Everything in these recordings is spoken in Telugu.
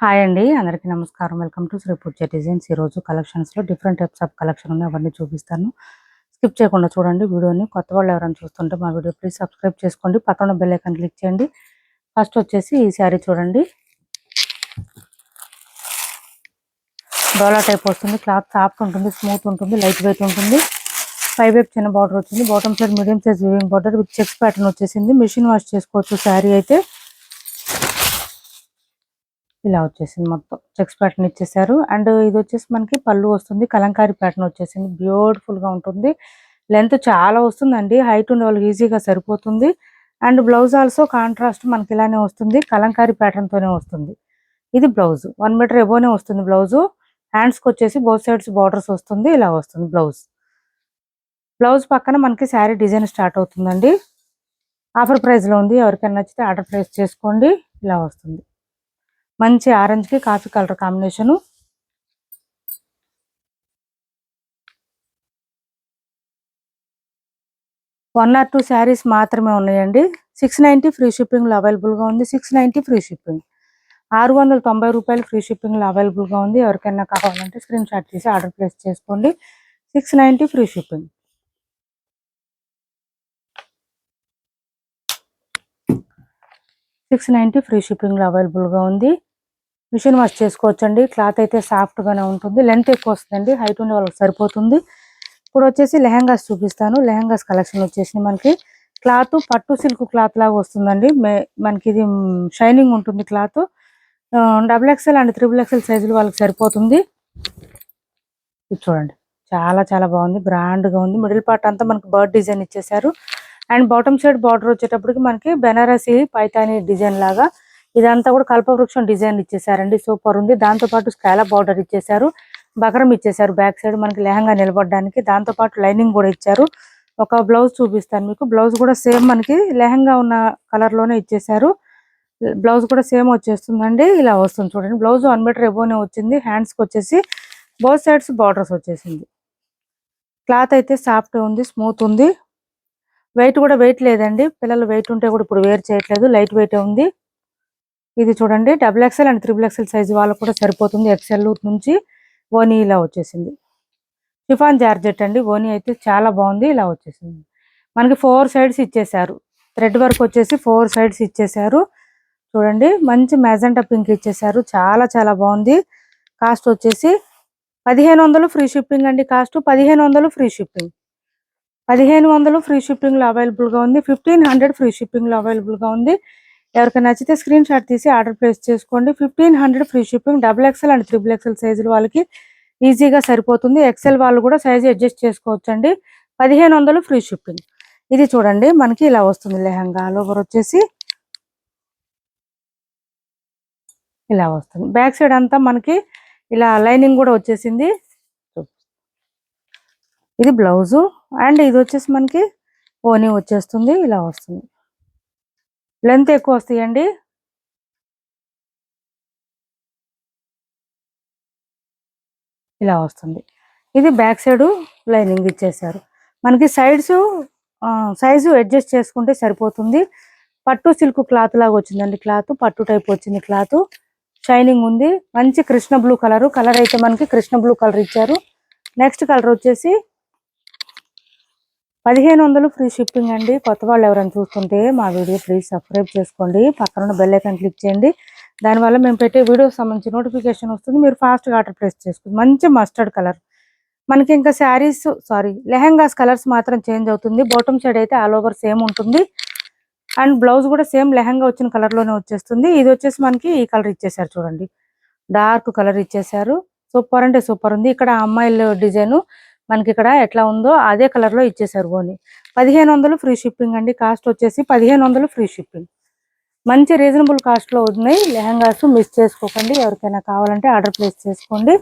హాయ్ అండి. అందరికీ నమస్కారం. Welcome to Sri Pooja Designs. ఈరోజు కలెక్షన్స్‌లో డిఫరెంట్ టైప్స్ ఆఫ్ కలెక్షన్ ఉన్నాయి. అవన్నీ చూపిస్తాను. స్కిప్ చేయకుండా చూడండి వీడియోని. కొత్త వాళ్ళు ఎవరైనా చూస్తుంటే మా వీడియో ప్లీజ్ సబ్స్క్రైబ్ చేసుకోండి. పక్కన బెల్ ఐకాన్ క్లిక్ చేయండి. ఫస్ట్ వచ్చేసి ఈ శారీ చూడండి. డోలా టైప్ వస్తుంది. క్లాత్ సాఫ్ట్ ఉంటుంది, స్మూత్ ఉంటుంది, లైట్ వెయిట్ ఉంటుంది. 5 వైపు చిన్న బార్డర్ వచ్చింది. Bottom side medium size weaving border with checks pattern వచ్చేసింది. మిషన్ వాష్ చేసుకోవచ్చు. శారీ అయితే ఇలా వచ్చేసింది. మొత్తం చెక్స్ ప్యాటర్న్ ఇచ్చేసారు. అండ్ ఇది వచ్చేసి మనకి పళ్ళు వస్తుంది. కలంకారీ ప్యాటర్న్ వచ్చేసింది. బ్యూటిఫుల్ గా ఉంటుంది. లెంత్ చాలా వస్తుందండి. హైట్ ఉన్న వాళ్ళకి ఈజీగా సరిపోతుంది. అండ్ బ్లౌజ్ ఆల్సో కాంట్రాస్ట్ మనకి ఇలానే వస్తుంది. కలంకారీ ప్యాటర్న్ తోనే వస్తుంది. ఇది బ్లౌజ్ 1 మీటర్ ఎబోనే వస్తుంది. బ్లౌజ్ హ్యాండ్స్ కి వచ్చేసి బోత్ సైడ్స్ బార్డర్స్ వస్తుంది. ఇలా వస్తుంది బ్లౌజ్. బ్లౌజ్ పక్కన మనకి శారీ డిజైన్ స్టార్ట్ అవుతుందండి. ఆఫర్ ప్రైస్ లో ఉంది. ఎవరికైనా నచ్చితే ఆర్డర్ ప్లేస్ చేసుకోండి. ఇలా వస్తుంది. మంచి ఆరెంజ్ కి coffee colour combination. 1 or 2 saris మాత్రమే ఉన్నాయండి. 690 ఫ్రీ షిప్పింగ్ లో అవైలబుల్ గా ఉంది. 690 ఫ్రీ షిప్పింగ్. 690 రూపాయలు ఫ్రీ షిప్పింగ్ లో అవైలబుల్ గా ఉంది. ఎవరికైనా కావాలంటే స్క్రీన్ షాట్ తీసి ఆర్డర్ ప్లేస్ చేసుకోండి. 690 ఫ్రీ షిప్పింగ్. 690 ఫ్రీ షిప్పింగ్ లో అవైలబుల్ గా ఉంది. మిషన్ వాష్ చేసుకోవచ్చండి. క్లాత్ అయితే సాఫ్ట్ గానే ఉంటుంది. లెంత్ ఎక్కువ వస్తుందండి. హైట్ ఉండే వాళ్ళకి సరిపోతుంది. ఇప్పుడు వచ్చేసి లెహంగాస్ చూపిస్తాను. లెహంగాస్ కలెక్షన్ వచ్చేసి మనకి క్లాత్ పట్టు సిల్క్ క్లాత్ లాగా వస్తుందండి. మనకి ఇది షైనింగ్ ఉంటుంది క్లాత్. XXL అండ్ XXL సైజులు వాళ్ళకి సరిపోతుంది. ఇది చూడండి, చాలా చాలా బాగుంది. బ్రాండ్ గా ఉంది. మిడిల్ పార్ట్ అంతా మనకి బర్డ్ డిజైన్ ఇచ్చేసారు. అండ్ బాటమ్ సైడ్ బార్డర్ వచ్చేటప్పటికి మనకి బెనారసి పైతాని డిజైన్ లాగా ఇదంతా కూడా కల్పవృక్షం డిజైన్ ఇచ్చేసారండి. సూపర్ ఉంది. దాంతో పాటు స్కాలప్ బార్డర్ ఇచ్చేసారు. బకరం ఇచ్చేసారు బ్యాక్ సైడ్ మనకి లెహంగా నిలబడడానికి. దాంతో పాటు లైనింగ్ కూడా ఇచ్చారు. ఒక బ్లౌజ్ చూపిస్తాను మీకు. బ్లౌజ్ కూడా సేమ్ మనకి లెహంగా ఉన్న కలర్ లోనే ఇచ్చేసారు. బ్లౌజ్ కూడా సేమ్ వచ్చేస్తుందండి. ఇలా వస్తుంది చూడండి. బ్లౌజ్ 1 మీటర్ ఎబోనే వచ్చింది. హ్యాండ్స్ కి వచ్చేసి బోత్ సైడ్స్ బార్డర్స్ వచ్చేసింది. క్లాత్ అయితే సాఫ్ట్ ఉంది, స్మూత్ ఉంది. వెయిట్ కూడా వెయిట్ లేదండి. పిల్లలు వెయిట్ ఉంటే కూడా ఇప్పుడు వేర్ చేయట్లేదు. లైట్ వెయిట్ ఉంది. ఇది చూడండి, XXL అండ్ XXL సైజు వాళ్ళకు కూడా సరిపోతుంది. XL నుంచి ఓనీ ఇలా వచ్చేసింది. షిఫాన్ జార్జెట్ అండి. ఓనీ అయితే చాలా బాగుంది. ఇలా వచ్చేసింది. మనకి 4 సైడ్స్ ఇచ్చేసారు. థ్రెడ్ వర్క్ వచ్చేసి 4 సైడ్స్ ఇచ్చేసారు. చూడండి, మంచి మెజెంటా పింక్ ఇచ్చేసారు. చాలా చాలా బాగుంది. కాస్ట్ వచ్చేసి 1500 ఫ్రీ షిప్పింగ్ అండి. Cost 1500 free shipping. 1500 free shipping లో అవైలబుల్ గా ఉంది. 1500 ఫ్రీ షిప్పింగ్ లో అవైలబుల్ గా ఉంది. ఎవరికైనా నచ్చితే స్క్రీన్ షాట్ తీసి ఆర్డర్ ప్లేస్ చేసుకోండి. 1500 free shipping. XXL and XXL సైజులు వాళ్ళకి ఈజీగా సరిపోతుంది. ఎక్సెల్ వాళ్ళు కూడా సైజ్ అడ్జస్ట్ చేసుకోవచ్చండి. 1500 ఫ్రీ షిప్పింగ్. ఇది చూడండి, మనకి ఇలా వస్తుంది లెహంగా. లోవర్ వచ్చేసి ఇలా వస్తుంది. బ్యాక్ సైడ్ అంతా మనకి ఇలా లైనింగ్ కూడా వచ్చేసింది. ఇది బ్లౌజు. అండ్ ఇది వచ్చేసి మనకి ఓనీ వచ్చేస్తుంది. ఇలా వస్తుంది. లెంత్ ఎక్కువ వస్తాయండి. ఇలా వస్తుంది. ఇది బ్యాక్ సైడ్ లైనింగ్ ఇచ్చేసారు. మనకి సైడ్స్ సైజు అడ్జస్ట్ చేసుకుంటే సరిపోతుంది. పట్టు సిల్క్ క్లాత్ లాగా వచ్చిందండి. క్లాత్ పట్టు టైప్ వచ్చింది. క్లాత్ షైనింగ్ ఉంది. మంచి కృష్ణ బ్లూ కలర్. కలర్ అయితే మనకి కృష్ణ బ్లూ కలర్ ఇచ్చారు. నెక్స్ట్ కలర్ వచ్చేసి 1500 ఫ్రీ షిప్పింగ్ అండి. కొత్త వాళ్ళు ఎవరైనా చూస్తుంటే మా వీడియో ప్లీజ్ సబ్స్క్రైబ్ చేసుకోండి. పక్కన ఉన్న బెల్ ఐకాన్ క్లిక్ చేయండి. దానివల్ల మేము పెట్టే వీడియోకి సంబంధించి నోటిఫికేషన్ వస్తుంది. మీరు ఫాస్ట్గా ఆర్డర్ ప్లేస్ చేసుకోండి. మంచి మస్టర్డ్ కలర్. మనకి ఇంకా శారీస్ లెహంగాస్ కలర్స్ మాత్రం చేంజ్ అవుతుంది. బాటమ్ సైడ్ అయితే ఆల్ ఓవర్ సేమ్ ఉంటుంది. అండ్ బ్లౌజ్ కూడా సేమ్ లెహంగా వచ్చిన కలర్ లోనే వచ్చేస్తుంది. ఇది వచ్చేసి మనకి ఈ కలర్ ఇచ్చేసారు. చూడండి, డార్క్ కలర్ ఇచ్చేసారు. సూపర్ అంటే సూపర్ ఉంది. ఇక్కడ అమ్మాయిల డిజైన్ మనకి ఇక్కడ ఎట్లా ఉందో అదే కలర్ లో ఇచ్చేసారు. ఓన్లీ 1500 ఫ్రీ షిప్పింగ్ అండి. కాస్ట్ వచ్చేసి 1500 ఫ్రీ షిప్పింగ్. మంచి రీజనబుల్ కాస్ట్ లో ఉన్నాయి లెహంగాస్. మిస్ చేసుకోకండి. ఎవరికైనా కావాలంటే ఆర్డర్ ప్లేస్ చేసుకోండి.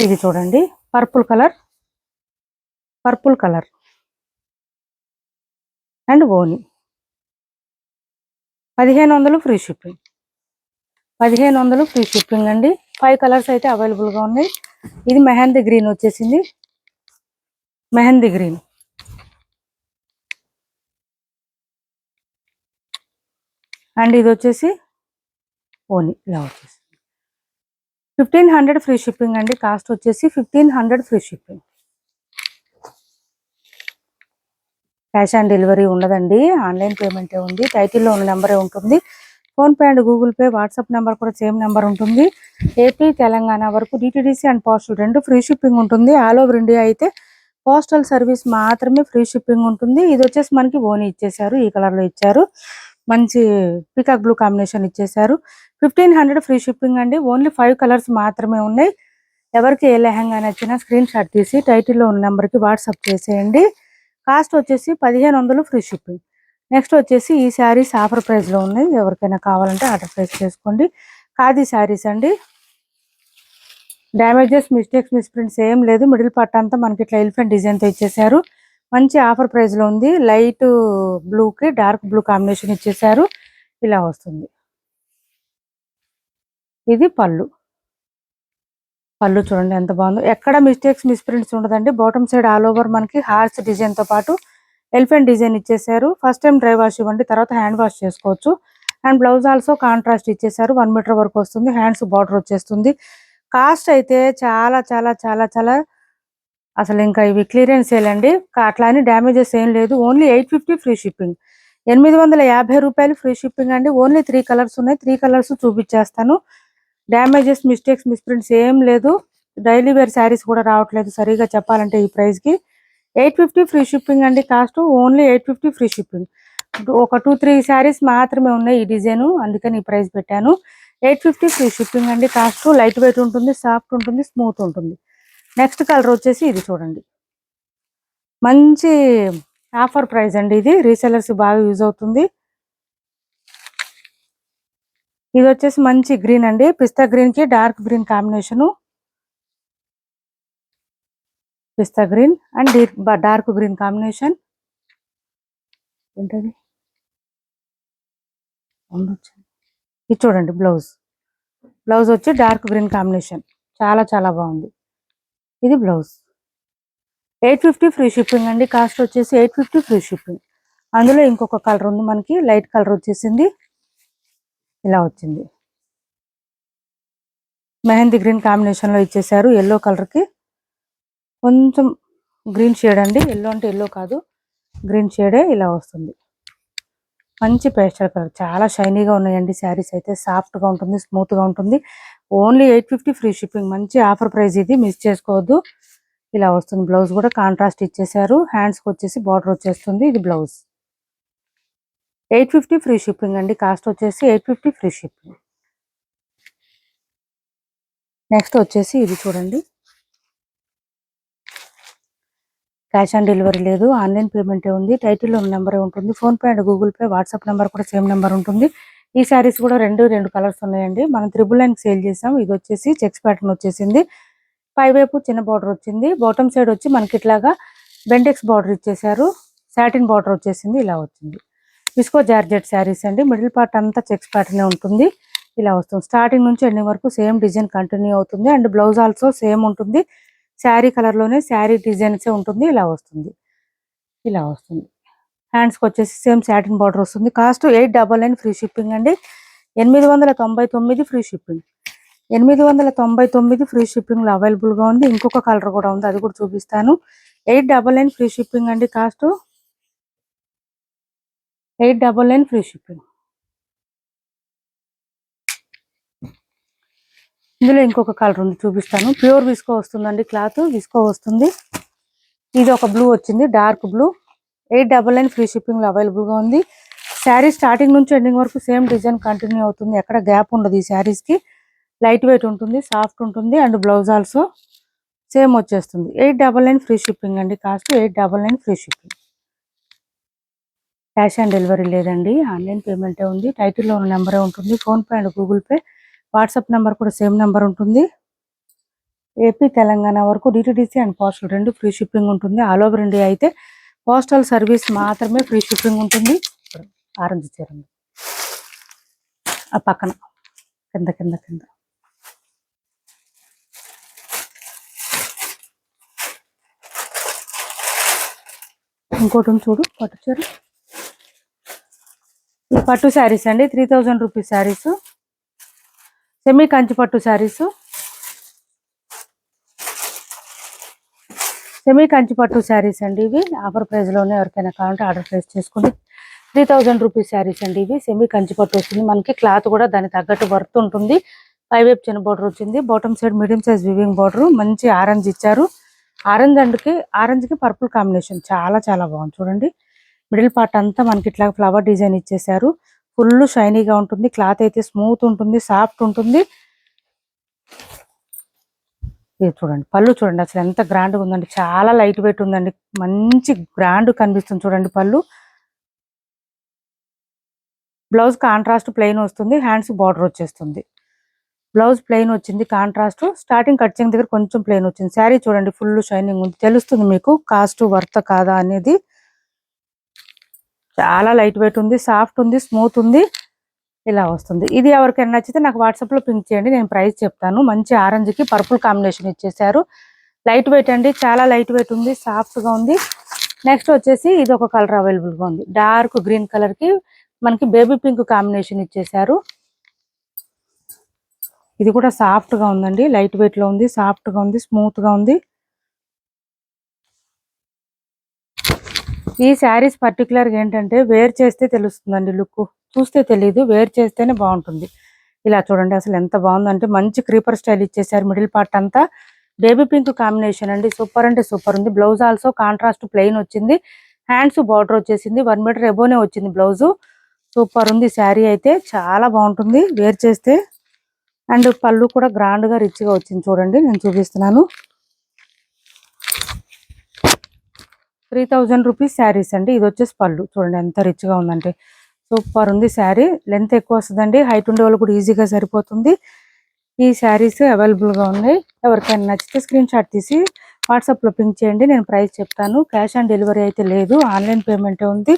ఇది చూడండి, పర్పుల్ కలర్ అండ్ ఓనీ. 1500 ఫ్రీ షిప్పింగ్. 1500 ఫ్రీ షిప్పింగ్ అండి. 5 కలర్స్ అయితే అవైలబుల్ గా ఉన్నాయి. ఇది మెహందీ గ్రీన్ వచ్చేసింది. మెహందీ గ్రీన్. అండ్ ఇది వచ్చేసి ఓని ఇలా వచ్చేసి 1500 ఫ్రీ షిప్పింగ్ అండి. కాస్ట్ వచ్చేసి 1500 free shipping. Cash on delivery ఉండదండి, ఆన్లైన్ పేమెంటే ఉంది. టైటిల్లో ఉన్న నెంబరే ఉంటుంది. PhonePe and Google Pay, WhatsApp number కూడా సేమ్ నెంబర్ ఉంటుంది. ఏపీ తెలంగాణ వరకు DTDC and postal 2 free shipping ఉంటుంది. ఆల్ ఓవర్ ఇండియా అయితే పోస్టల్ సర్వీస్ మాత్రమే ఫ్రీ షిప్పింగ్ ఉంటుంది. ఇది వచ్చేసి మనకి ఓని ఇచ్చేసారు, ఈ కలర్లో ఇచ్చారు. మంచి పికాక్ బ్లూ కాంబినేషన్ ఇచ్చేసారు. 1500 ఫ్రీ షిప్పింగ్ అండి. ఓన్లీ 5 కలర్స్ మాత్రమే ఉన్నాయి. ఎవరికి ఏ లెహంగా నచ్చినా స్క్రీన్ షాట్ తీసి టైటిల్లో ఉన్న నెంబర్కి వాట్సాప్ చేసేయండి. కాస్ట్ వచ్చేసి 1500 ఫ్రీ షిప్పింగ్. నెక్స్ట్ వచ్చేసి ఈ శారీస్ ఆఫర్ ప్రైస్లో ఉన్నాయి. ఎవరికైనా కావాలంటే ఆర్డర్ ప్లేస్ చేసుకోండి. ఖాదీ శారీస్ అండి. డ్యామేజెస్, మిస్టేక్స్, మిస్ప్రింట్స్ ఏం లేదు. మిడిల్ పార్ట్ అంతా మనకి ఇట్లా ఎలిఫెంట్ డిజైన్తో ఇచ్చేసారు. మంచి ఆఫర్ ప్రైస్లో ఉంది. లైట్ బ్లూకి డార్క్ బ్లూ కాంబినేషన్ ఇచ్చేసారు. ఇలా వస్తుంది. ఇది పళ్ళు. పళ్ళు చూడండి ఎంత బాగుందో. ఎక్కడ మిస్టేక్స్, మిస్ప్రింట్స్ ఉండదండి. బాటమ్ సైడ్ ఆల్ ఓవర్ మనకి హార్స్ డిజైన్తో పాటు ఎలిఫెంట్ డిజైన్ ఇచ్చేసారు. ఫస్ట్ టైం డ్రై వాష్ ఇవ్వండి, తర్వాత హ్యాండ్ వాష్ చేసుకోవచ్చు. అండ్ బ్లౌజ్ ఆల్సో కాంట్రాస్ట్ ఇచ్చేసారు. 1 మీటర్ వరకు వస్తుంది. హ్యాండ్స్ బార్డర్ వచ్చేస్తుంది. కాస్ట్ అయితే చాలా చాలా చాలా చాలా అసలు ఇంకా ఇవి క్లియరెన్స్ సేలండి. అట్లా అని డ్యామేజెస్ ఏం లేదు. Only 850 free shipping. 850 రూపాయలు ఫ్రీ షిప్పింగ్ అండి. ఓన్లీ 3 కలర్స్ ఉన్నాయి. 3 కలర్స్ చూపించేస్తాను. డ్యామేజెస్, మిస్టేక్స్, మిస్ప్రింట్స్ ఏం లేదు. డైలీ వేర్ శారీస్ కూడా రావట్లేదు సరిగా చెప్పాలంటే ఈ ప్రైస్కి. 850 ఫ్రీ షిప్పింగ్ అండి. Cost only 850 free shipping. ఒక 2-3 శారీస్ మాత్రమే ఉన్నాయి ఈ డిజైన్, అందుకని ఈ ప్రైస్ పెట్టాను. 850 ఫ్రీ షిప్పింగ్ అండి. కాస్ట్ లైట్ వెయిట్ ఉంటుంది, సాఫ్ట్ ఉంటుంది, స్మూత్ ఉంటుంది. నెక్స్ట్ కలర్ వచ్చేసి ఇది చూడండి. మంచి ఆఫర్ ప్రైస్ అండి. ఇది రీసెలర్స్ బాగా యూజ్ అవుతుంది. ఇది వచ్చేసి మంచి గ్రీన్ అండి. పిస్తా గ్రీన్ కి dark green combination. Pista green and dark green combination. ఏంటది ఇది చూడండి. బ్లౌజ్ వచ్చి డార్క్ గ్రీన్ కాంబినేషన్. చాలా చాలా బాగుంది. ఇది బ్లౌజ్. 850 ఫ్రీ షిప్పింగ్ అండి. కాస్ట్ వచ్చేసి 850 ఫ్రీ షిప్పింగ్. అందులో ఇంకొక కలర్ ఉంది మనకి, లైట్ కలర్ వచ్చేసింది. ఇలా వచ్చింది. మెహందీ గ్రీన్ కాంబినేషన్లో ఇచ్చేసారు. ఎల్లో కలర్కి కొంచెం గ్రీన్ షేడ్ అండి. ఎల్లో అంటే ఎల్లో కాదు, గ్రీన్ షేడే. ఇలా వస్తుంది. మంచి పేస్టల్ కలర్. చాలా షైనీగా ఉన్నాయండి శారీస్ అయితే. సాఫ్ట్గా ఉంటుంది, స్మూత్గా ఉంటుంది. Only 850 free shipping. మంచి ఆఫర్ ప్రైస్ ఇది, మిస్ చేసుకోవద్దు. ఇలా వస్తుంది. బ్లౌజ్ కూడా కాంట్రాస్ట్ ఇచ్చేసారు. హ్యాండ్స్కి వచ్చేసి బార్డర్ వచ్చేస్తుంది. ఇది బ్లౌజ్. 850 ఫ్రీ షిప్పింగ్ అండి. కాస్ట్ వచ్చేసి 850 ఫ్రీ షిప్పింగ్. నెక్స్ట్ వచ్చేసి ఇది చూడండి. క్యాష్ ఆన్ డెలివరీ లేదు, ఆన్లైన్ పేమెంటే ఉంది. టైటిల్లో ఉన్న నెంబరే ఉంటుంది. PhonePe and Google Pay, WhatsApp number కూడా సేమ్ నెంబర్ ఉంటుంది. ఈ శారీస్ కూడా రెండు కలర్స్ ఉన్నాయండి. మనం 999 సేల్ చేసాం. ఇది వచ్చేసి చెక్స్ ప్యాటర్న్ వచ్చేసింది. పైవైపు చిన్న బార్డర్ వచ్చింది. బాటమ్ సైడ్ వచ్చి మనకి ఇట్లాగా బెండెక్స్ బార్డర్ ఇచ్చేసారు. సాటిన్ బార్డర్ వచ్చేసింది. ఇలా వచ్చింది. విస్కో జార్జెట్ శారీస్ అండి. మిడిల్ పార్ట్ అంతా చెక్స్ ప్యాటర్నే ఉంటుంది. ఇలా వస్తుంది. స్టార్టింగ్ నుంచి ఎండింగ్ వరకు సేమ్ డిజైన్ కంటిన్యూ అవుతుంది. అండ్ బ్లౌజ్ ఆల్సో సేమ్ ఉంటుంది. శారీ కలర్లోనే శారీ డిజైన్సే ఉంటుంది. ఇలా వస్తుంది. హ్యాండ్స్కి వచ్చేసి సేమ్ సాటిన్ బార్డర్ వస్తుంది. కాస్ట్ 899 ఫ్రీ షిప్పింగ్ అండి. 899 ఫ్రీ షిప్పింగ్. 899 ఫ్రీ షిప్పింగ్లో అవైలబుల్గా ఉంది. ఇంకొక కలర్ కూడా ఉంది, అది కూడా చూపిస్తాను. 899 ఫ్రీ షిప్పింగ్ అండి. Cost 899 free shipping. ఇందులో ఇంకొక కలర్ ఉంది, చూపిస్తాను. ప్యూర్ విస్కో వస్తుందండి. క్లాత్ విస్కో వస్తుంది. ఇది ఒక బ్లూ వచ్చింది, డార్క్ బ్లూ. 899 ఫ్రీ షిప్పింగ్లో అవైలబుల్గా ఉంది. శారీ స్టార్టింగ్ నుంచి ఎండింగ్ వరకు సేమ్ డిజైన్ కంటిన్యూ అవుతుంది. ఎక్కడ గ్యాప్ ఉండదు ఈ శారీస్కి. లైట్ వెయిట్ ఉంటుంది, సాఫ్ట్ ఉంటుంది. అండ్ బ్లౌజ్ ఆల్సో సేమ్ వచ్చేస్తుంది. 899 ఫ్రీ షిప్పింగ్ అండి. Cost 899 free shipping. Cash on delivery లేదండి, ఆన్లైన్ పేమెంటే ఉంది. టైటిల్లో ఉన్న నెంబరే ఉంటుంది. PhonePe and Google Pay, WhatsApp number కూడా సేమ్ నెంబర్ ఉంటుంది. ఏపీ తెలంగాణ వరకు DTDC and postal 2 free shipping ఉంటుంది. ఆల్ ఓవర్ ఇండియా అయితే పోస్టల్ సర్వీస్ మాత్రమే ఫ్రీ షిప్పింగ్ ఉంటుంది. ఆరెంజ్ చీరండి ఆ పక్కన కింద కింద కింద. ఇంకోటి చూడు, పట్టు చీర. ఈ పట్టు శారీస్ అండి 3000 రూపీస్ శారీస్, సెమీ కంచి పట్టు శారీస్, సెమీ కంచి పట్టు శారీస్ అండి ఇవి. ఆఫర్ ప్రైస్లోనే ఎవరికైనా కావాలంటే ఆర్డర్ ప్లేస్ చేసుకోండి. 3000 రూపీస్ శారీస్ అండి ఇవి. సెమీ కంచి పట్టు వస్తుంది మనకి. క్లాత్ కూడా దానికి తగ్గట్టు వర్త్ ఉంటుంది. పైవైపు చిన్న బార్డర్ వచ్చింది, bottom side medium size weaving border, మంచి ఆరెంజ్ ఇచ్చారు. ఆరెంజ్ కి పర్పుల్ కాంబినేషన్ చాలా చాలా బాగుంది చూడండి. మిడిల్ పార్ట్ అంతా మనకి ఇట్లా ఫ్లవర్ డిజైన్ ఇచ్చేసారు. ఫుల్ షైనీగా ఉంటుంది. క్లాత్ అయితే స్మూత్ ఉంటుంది, సాఫ్ట్ ఉంటుంది. ఇది చూడండి పళ్ళు చూడండి అసలు ఎంత గ్రాండ్గా ఉందండి. చాలా లైట్ వెయిట్ ఉందండి, మంచి గ్రాండ్ కనిపిస్తుంది చూడండి పళ్ళు. బ్లౌజ్ కాంట్రాస్ట్ ప్లెయిన్ వస్తుంది, హ్యాండ్స్ బార్డర్ వచ్చేస్తుంది. బ్లౌజ్ ప్లెయిన్ వచ్చింది కాంట్రాస్ట్, స్టార్టింగ్ కట్చింగ్ దగ్గర కొంచెం ప్లెయిన్ వచ్చింది. శారీ చూడండి ఫుల్ షైనింగ్ ఉంది, తెలుస్తుంది మీకు కాస్ట్ వర్త్ కాదా అనేది. చాలా లైట్ వెయిట్ ఉంది, సాఫ్ట్ ఉంది, స్మూత్ ఉంది. ఇలా వస్తుంది. ఇది ఎవరికైనా నచ్చితే నాకు వాట్సాప్లో పింక్ చేయండి, నేను ప్రైస్ చెప్తాను. మంచి ఆరెంజ్కి పర్పుల్ కాంబినేషన్ ఇచ్చేసారు. లైట్ వెయిట్ అండి, చాలా లైట్ వెయిట్ ఉంది, సాఫ్ట్గా ఉంది. నెక్స్ట్ వచ్చేసి ఇది ఒక కలర్ అవైలబుల్గా ఉంది, డార్క్ గ్రీన్ కలర్కి మనకి బేబీ పింక్ కాంబినేషన్ ఇచ్చేసారు. ఇది కూడా సాఫ్ట్గా ఉందండి, లైట్ వెయిట్లో ఉంది, సాఫ్ట్గా ఉంది, స్మూత్గా ఉంది. ఈ శారీస్ పర్టికులర్గా ఏంటంటే వేర్ చేస్తే తెలుస్తుందండి, లుక్ చూస్తే తెలియదు, వేర్ చేస్తేనే బాగుంటుంది. ఇలా చూడండి అసలు ఎంత బాగుందంటే మంచి క్రీపర్ స్టైల్ ఇచ్చేసారు. మిడిల్ పార్ట్ అంతా బేబీ పింక్ కాంబినేషన్ అండి, సూపర్ అంటే సూపర్ ఉంది. బ్లౌజ్ ఆల్సో కాంట్రాస్ట్ ప్లెయిన్ వచ్చింది, హ్యాండ్స్ బార్డర్ వచ్చేసింది, 1 మీటర్ ఎబోనే వచ్చింది బ్లౌజు. సూపర్ ఉంది శారీ అయితే, చాలా బాగుంటుంది వేర్ చేస్తే. అండ్ పళ్ళు కూడా గ్రాండ్గా రిచ్గా వచ్చింది చూడండి, నేను చూపిస్తున్నాను. 3000 రూపీస్ శారీస్ అండి. ఇది వచ్చేసి పళ్ళు చూడండి ఎంత రిచ్గా ఉందంటే, సూపర్ ఉంది శారీ. లెంత్ ఎక్కువ వస్తుందండి, హైట్ ఉండే వాళ్ళు కూడా ఈజీగా సరిపోతుంది. ఈ శారీస్ అవైలబుల్గా ఉన్నాయి. ఎవరికైనా నచ్చితే స్క్రీన్ షాట్ తీసి వాట్సాప్లో పింక్ చేయండి, నేను ప్రైస్ చెప్తాను. క్యాష్ ఆన్ డెలివరీ అయితే లేదు, ఆన్లైన్ పేమెంటే ఉంది.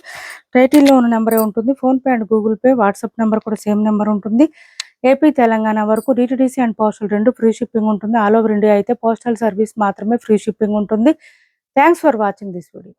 టైటిల్లో ఉన్న నెంబరే ఉంటుంది. PhonePe and Google Pay, WhatsApp number కూడా సేమ్ నెంబర్ ఉంటుంది. ఏపీ తెలంగాణ వరకు DTDC and postal 2 free shipping ఉంటుంది. ఆల్ ఓవర్ ఇండియా అయితే పోస్టల్ సర్వీస్ మాత్రమే ఫ్రీ షిప్పింగ్ ఉంటుంది. Thanks for watching this video.